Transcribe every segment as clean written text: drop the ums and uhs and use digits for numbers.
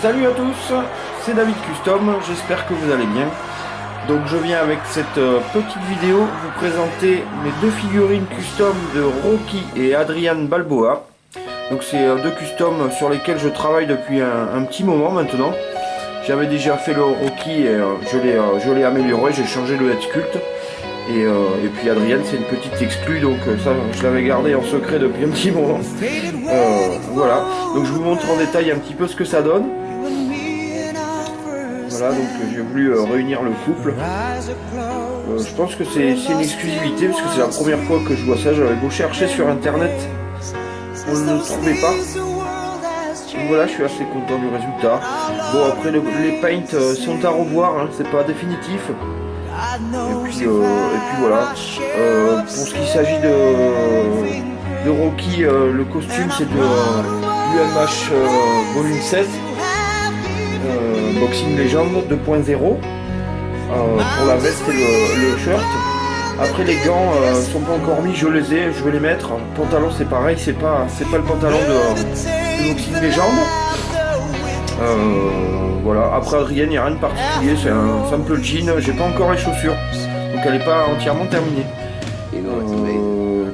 Salut à tous, c'est David Custom, j'espère que vous allez bien. Donc je viens avec cette petite vidéo vous présenter mes deux figurines custom de Rocky et Adrian Balboa. Donc c'est deux customs sur lesquels je travaille depuis un petit moment maintenant. J'avais déjà fait le Rocky et je l'ai amélioré, j'ai changé le head sculpt. Et puis Adrian c'est une petite exclue, donc ça je l'avais gardé en secret depuis un petit moment. Voilà, donc je vous montre en détail un petit peu ce que ça donne. Voilà, donc j'ai voulu réunir le couple. Je pense que c'est une exclusivité parce que c'est la première fois que je vois ça. J'avais beau chercher sur internet, on ne le trouvait pas. Donc voilà, je suis assez content du résultat. Bon, après les paints sont à revoir, hein, c'est pas définitif. Et puis voilà. Pour ce qui s'agit de Rocky, le costume c'est de l'UMH volume 7. Boxing Legend 2.0 pour la veste et le shirt. Après les gants sont pas encore mis, je les ai, je vais les mettre. Le pantalon c'est pareil, c'est pas le pantalon de Boxing Legend. Voilà, après Adrienne, il n'y a rien de particulier, c'est un simple jean, j'ai pas encore les chaussures, donc elle n'est pas entièrement terminée.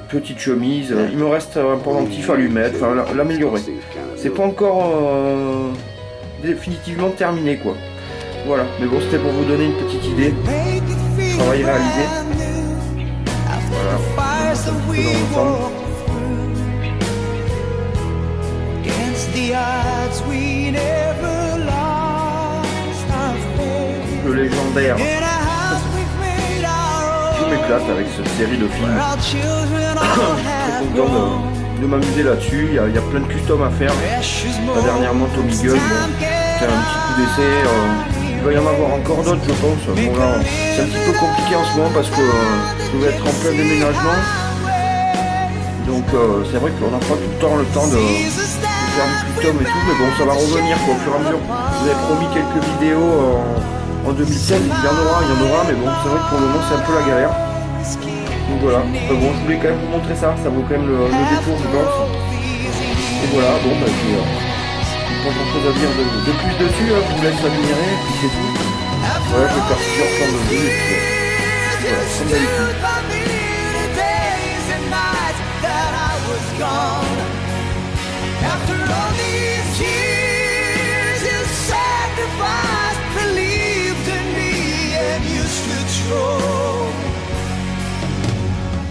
Petite chemise, il me reste un pendentif à lui mettre, enfin l'améliorer. C'est pas encore définitivement terminé quoi. Voilà, mais bon c'était pour vous donner une petite idée. Travail réalisé. Voilà, un petit peu dans l'ensemble. Le légendaire. Je m'éclate avec cette série de films. Je suis très content de m'amuser là-dessus. Il y a plein de customs à faire. Là, dernièrement Tommy Gunn, c'est un petit coup d'essai. Il va y en avoir encore d'autres je pense. Bon, là, c'est un petit peu compliqué en ce moment parce que je vais être en plein déménagement. Donc c'est vrai qu'on n'a pas tout le temps de faire du custom et tout, mais bon ça va revenir quoi, au fur et à mesure. Je vous avez promis quelques vidéos en 2016, il y en aura, mais bon c'est vrai que pour le moment c'est un peu la galère. Donc voilà, bon je voulais quand même vous montrer ça vaut quand même le détour je pense. Et voilà, bon bah j'ai pas grand chose à dire de plus dessus, hein. Je vous laisse admirer et puis c'est tout. Voilà, je vais faire plusieurs plans de vue et puis voilà, comme d'habitude. After all these years, you sacrificed, believed in me, and you stood strong.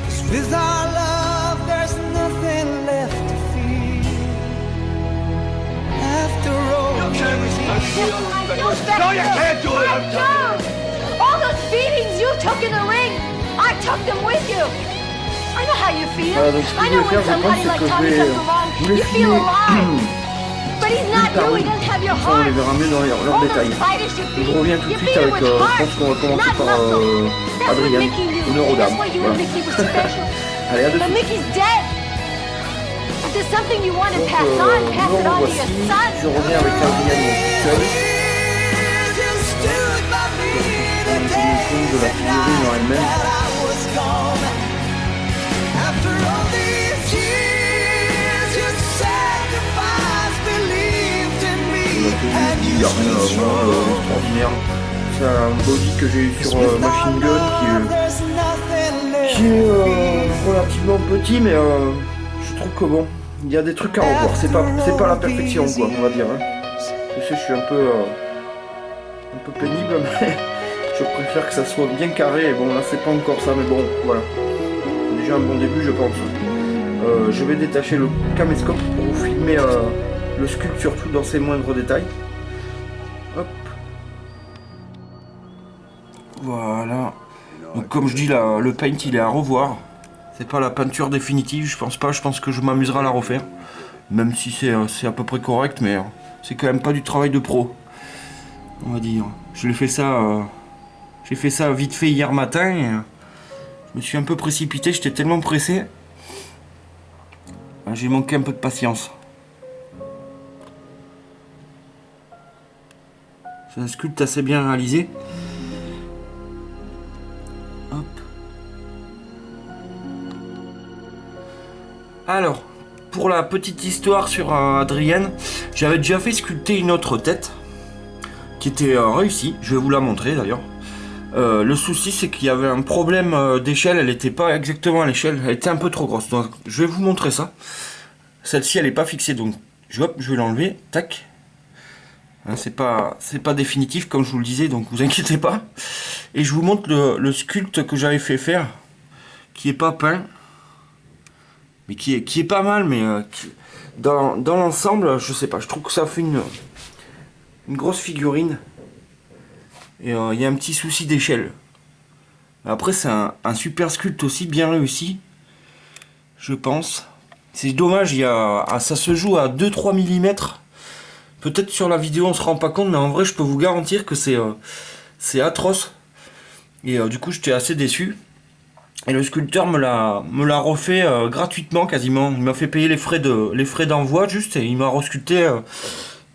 'Cause with our love, there's nothing left to fear. After all, no, you can't do it. I'm telling you. All those beatings you took in the ring, I took them with you. I know how you feel. I know when somebody like Tommy does the wrong, you feel alive. But he's not you, he doesn't have your heart. On les verra mieux dans leurs détails. Je reviens tout de suite avec, je pense qu'on va commencer par Adrian, une Eurodame. Voilà. Allez, à de suite. Donc, voici, je reviens avec Adrian seul. De la figurine en elle-même. Il n'y a rien vraiment extraordinaire. C'est un body que j'ai eu sur Machine Gun qui est relativement petit, mais je trouve que bon, il y a des trucs à revoir. C'est pas la perfection quoi, on va dire. Hein. Je sais, je suis un peu pénible, mais je préfère que ça soit bien carré. Et bon, là c'est pas encore ça, mais bon, voilà. C'est déjà un bon début, je pense. Je vais détacher le caméscope pour vous filmer le sculpte surtout dans ses moindres détails. Hop. Voilà. Donc comme je dis là, le paint il est à revoir. C'est pas la peinture définitive, je pense pas. Je pense que je m'amuserai à la refaire. Même si c'est à peu près correct, mais c'est quand même pas du travail de pro. On va dire. J'ai fait ça vite fait hier matin. Et, je me suis un peu précipité, j'étais tellement pressé. J'ai manqué un peu de patience. C'est un sculpte assez bien réalisé. Hop. Alors, pour la petite histoire sur Adrienne, j'avais déjà fait sculpter une autre tête qui était réussie. Je vais vous la montrer d'ailleurs. Le souci, c'est qu'il y avait un problème d'échelle. Elle n'était pas exactement à l'échelle. Elle était un peu trop grosse. Donc, je vais vous montrer ça. Celle-ci, elle n'est pas fixée. Donc, je vais l'enlever. Tac. Hein, c'est pas définitif, comme je vous le disais. Donc, vous inquiétez pas. Et je vous montre le sculpte que j'avais fait faire. Qui est pas peint. Mais qui est pas mal. Mais dans l'ensemble, je sais pas. Je trouve que ça fait une grosse figurine. Et il y a un petit souci d'échelle. Après, c'est un super sculpte aussi, bien réussi. Je pense. C'est dommage, ça se joue à 2-3 mm. Peut-être sur la vidéo on se rend pas compte, mais en vrai je peux vous garantir que c'est atroce. Et du coup j'étais assez déçu. Et le sculpteur me l'a refait gratuitement quasiment. Il m'a fait payer les frais d'envoi juste et il m'a resculpté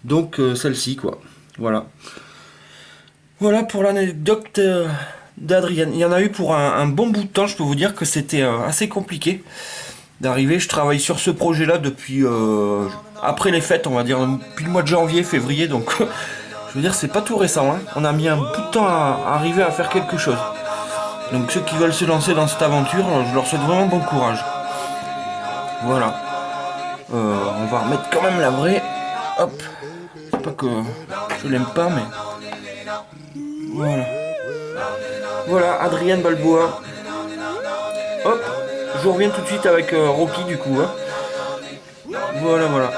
donc celle-ci quoi. Voilà. Voilà pour l'anecdote d'Adrienne. Il y en a eu pour un bon bout de temps, je peux vous dire que c'était assez compliqué d'arriver. Je travaille sur ce projet là depuis après les fêtes, on va dire depuis le mois de janvier, février, donc je veux dire c'est pas tout récent, hein. On a mis un bout de temps à arriver à faire quelque chose. Donc ceux qui veulent se lancer dans cette aventure, je leur souhaite vraiment bon courage. Voilà. On va remettre quand même la vraie. Hop. C'est pas que je l'aime pas, mais voilà. Voilà, Adrienne Balboa. Hop. Je reviens tout de suite avec Rocky du coup. Hein. Voilà, voilà.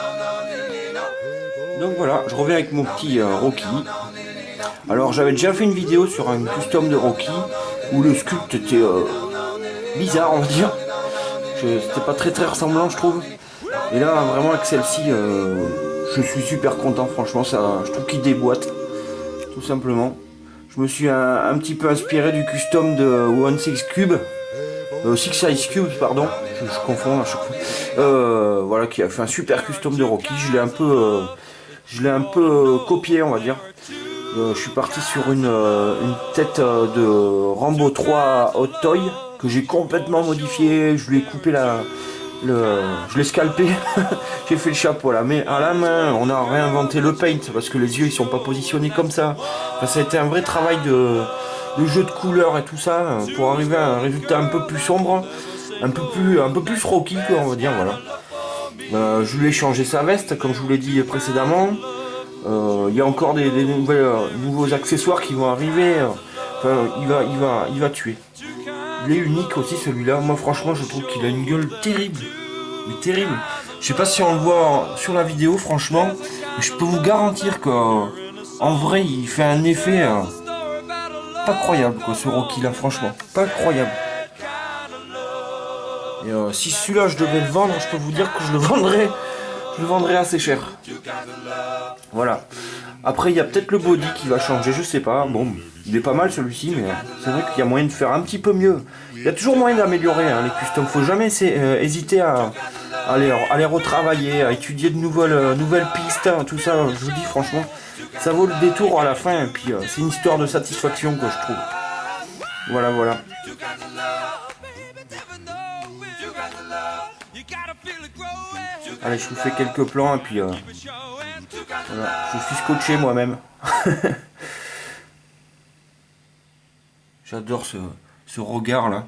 Donc voilà, je reviens avec mon petit Rocky. Alors j'avais déjà fait une vidéo sur un custom de Rocky où le sculpte était bizarre, on va dire. C'était pas très ressemblant, je trouve. Et là, vraiment avec celle-ci, je suis super content. Franchement, je trouve qu'il déboîte, tout simplement. Je me suis un petit peu inspiré du custom de One Six Cube. Six Size Cube, pardon, je confonds à chaque fois. Voilà, qui a fait un super custom de Rocky. Je l'ai un peu copié, on va dire. Je suis parti sur une tête de Rambo 3 Hot Toy que j'ai complètement modifié. Je lui ai coupé je l'ai scalpé. J'ai fait le chapeau là, mais à la main. On a réinventé le paint parce que les yeux ils sont pas positionnés comme ça. Enfin, ça a été un vrai travail de jeu de couleurs et tout ça pour arriver à un résultat un peu plus sombre, un peu plus Rocky quoi, on va dire, voilà. Je lui ai changé sa veste comme je vous l'ai dit précédemment. Il y a encore des nouveaux accessoires qui vont arriver. Enfin, il va tuer. Il est unique aussi celui-là. Moi franchement je trouve qu'il a une gueule terrible. Mais terrible. Je sais pas si on le voit sur la vidéo franchement. Mais je peux vous garantir qu'en vrai il fait un effet pas croyable quoi ce Rocky là franchement. Pas croyable. Et si celui-là je devais le vendre, je peux vous dire que je le vendrais assez cher. Voilà. Après il y a peut-être le body qui va changer, je sais pas. Bon, il est pas mal celui-ci, mais c'est vrai qu'il y a moyen de faire un petit peu mieux. Il y a toujours moyen d'améliorer hein, les customs. Faut jamais hésiter à les retravailler, à étudier de nouvelles pistes, hein, tout ça. Je vous dis franchement, ça vaut le détour à la fin. Et puis c'est une histoire de satisfaction que je trouve. Voilà, voilà. Allez, je vous fais quelques plans et puis voilà, je suis scotché moi-même. J'adore ce regard là.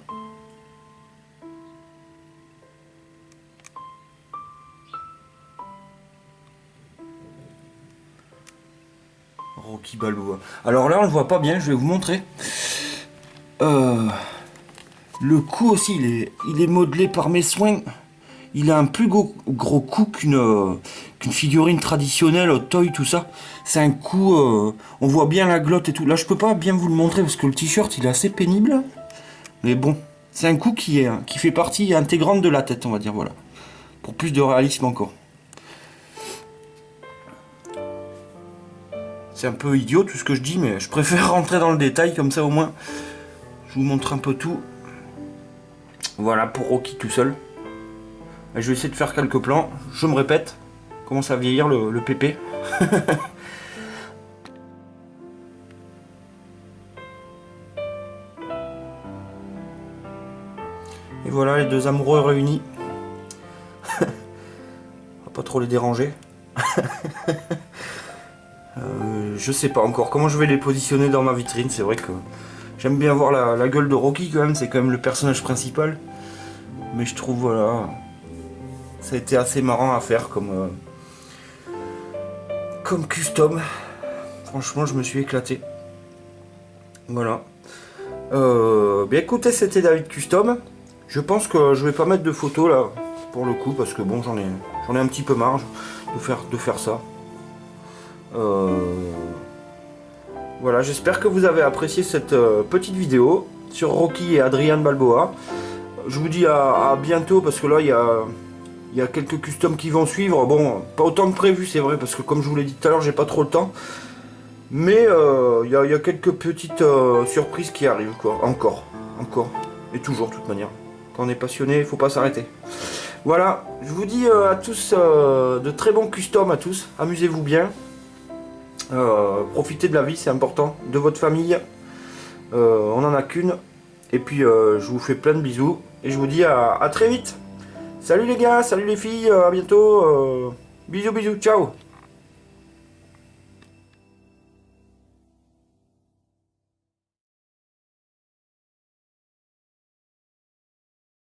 Rocky Balboa. Alors là on le voit pas bien, je vais vous montrer. Le cou aussi, il est modelé par mes soins. Il a un plus gros cou qu'une figurine traditionnelle, Hot Toy, tout ça. C'est un cou, on voit bien la glotte et tout. Là, je peux pas bien vous le montrer parce que le t-shirt, il est assez pénible. Mais bon, c'est un cou qui fait partie intégrante de la tête, on va dire, voilà. Pour plus de réalisme encore. C'est un peu idiot tout ce que je dis, mais je préfère rentrer dans le détail, comme ça au moins, je vous montre un peu tout. Voilà, pour Rocky tout seul. Je vais essayer de faire quelques plans. Je me répète. Commence à vieillir le pépé. Et voilà les deux amoureux réunis. trop les déranger. Je sais pas encore comment je vais les positionner dans ma vitrine. C'est vrai que j'aime bien voir la gueule de Rocky quand même, c'est quand même le personnage principal. Mais je trouve, voilà, ça a été assez marrant à faire comme custom. Franchement, je me suis éclaté. Voilà. Bien écoutez, c'était David Custom. Je pense que je vais pas mettre de photos là, pour le coup, parce que bon, j'en ai un petit peu marre de faire ça. Voilà, j'espère que vous avez apprécié cette petite vidéo sur Rocky et Adrian Balboa. Je vous dis à bientôt, parce que là, il y a quelques customs qui vont suivre. Bon, pas autant que prévu, c'est vrai, parce que comme je vous l'ai dit tout à l'heure, j'ai pas trop le temps. Mais il y a quelques petites surprises qui arrivent, quoi. Encore. Et toujours, de toute manière. Quand on est passionné, il faut pas s'arrêter. Voilà, je vous dis à tous de très bons customs à tous. Amusez-vous bien. Profitez de la vie, c'est important. De votre famille. On en a qu'une. Et puis je vous fais plein de bisous. Et je vous dis à très vite. Salut les gars, salut les filles, à bientôt. Bisous, ciao.